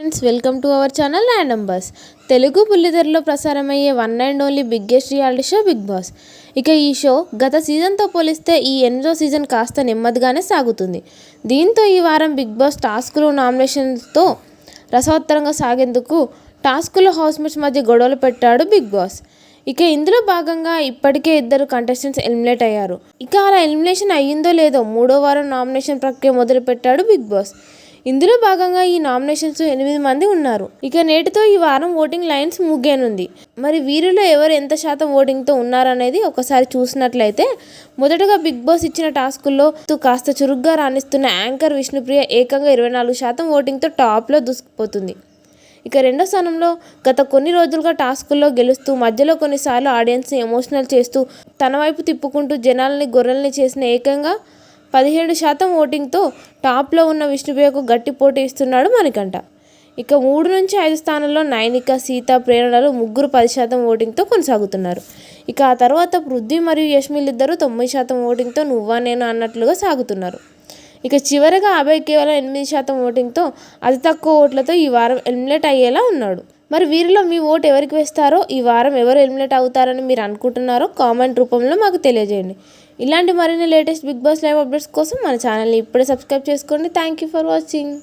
Friends, welcome to our channel random bus. Telugu బుల్లితెరలో ప్రసారమయ్యే one and only biggest reality show Bigg Boss. ఇక ఈ show గత సీజన్తో పోలిస్తే ఈ 8వ సీజన్ కాస్త నెమ్మదిగానే సాగుతుంది. దీంతో ఈ వారం బిగ్ బాస్ టాస్కులు, నామినేషన్స్తో రసవత్తరంగా సాగేందుకు టాస్కులో హౌస్మేట్స్ మధ్య గొడవలు పెట్టాడు బిగ్ బాస్. ఇక ఇందులో భాగంగా ఇప్పటికే 2 కంటెస్టెంట్స్ ఎలిమినేట్ అయ్యారు. ఇక అలా ఎలిమినేషన్ అయ్యిందో లేదో 3వ వారం నామినేషన్ ప్రక్రియ మొదలు పెట్టాడు బిగ్ బాస్. ఇందులో భాగంగా ఈ నామినేషన్స్ 8 మంది ఉన్నారు. ఇక నేటితో ఈ వారం ఓటింగ్ లైన్స్ ముగియనుంది. మరి వీరిలో ఎవరు ఎంత శాతం ఓటింగ్తో ఉన్నారనేది ఒకసారి చూసినట్లయితే, మొదటగా బిగ్ బాస్ ఇచ్చిన టాస్కుల్లో కాస్త చురుగ్గా రాణిస్తున్న యాంకర్ విష్ణుప్రియ ఏకంగా 24% ఓటింగ్తో టాప్లో దూసుకుపోతుంది. ఇక రెండో స్థానంలో గత కొన్ని రోజులుగా టాస్కుల్లో గెలుస్తూ మధ్యలో కొన్నిసార్లు ఆడియన్స్ని ఎమోషనల్ చేస్తూ తన వైపు తిప్పుకుంటూ జనాల్ని గొర్రెల్ని చేసిన ఏకంగా 17% ఓటింగ్తో టాప్లో ఉన్న విష్ణుప్రియకు గట్టి పోటీ ఇస్తున్నాడు మణికంఠ. ఇక 3 నుంచి 5 స్థానంలో నైనిక, సీత, ప్రేరణలు ముగ్గురు 10% ఓటింగ్తో కొనసాగుతున్నారు. ఇక ఆ తర్వాత పృథ్వీ మరియు యష్మిలిద్దరూ 9% ఓటింగ్తో నువ్వా నేను అన్నట్లుగా సాగుతున్నారు. ఇక చివరగా అభయ్ కేవలం 8% ఓటింగ్తో అతి తక్కువ ఓట్లతో ఈ వారం ఎలిమినేట్ అయ్యేలా ఉన్నాడు. మరి వీరిలో మీ ఓటు ఎవరికి వేస్తారో, ఈ వారం ఎవరు ఎలిమినేట్ అవుతారని మీరు అనుకుంటున్నారో కామెంట్ రూపంలో మాకు తెలియజేయండి. ఇలాంటి మరిన్ని latest big boss live updates కోసం మన ఛానల్ని ఇప్పుడే సబ్స్క్రైబ్ చేసుకోండి. Thank you for watching.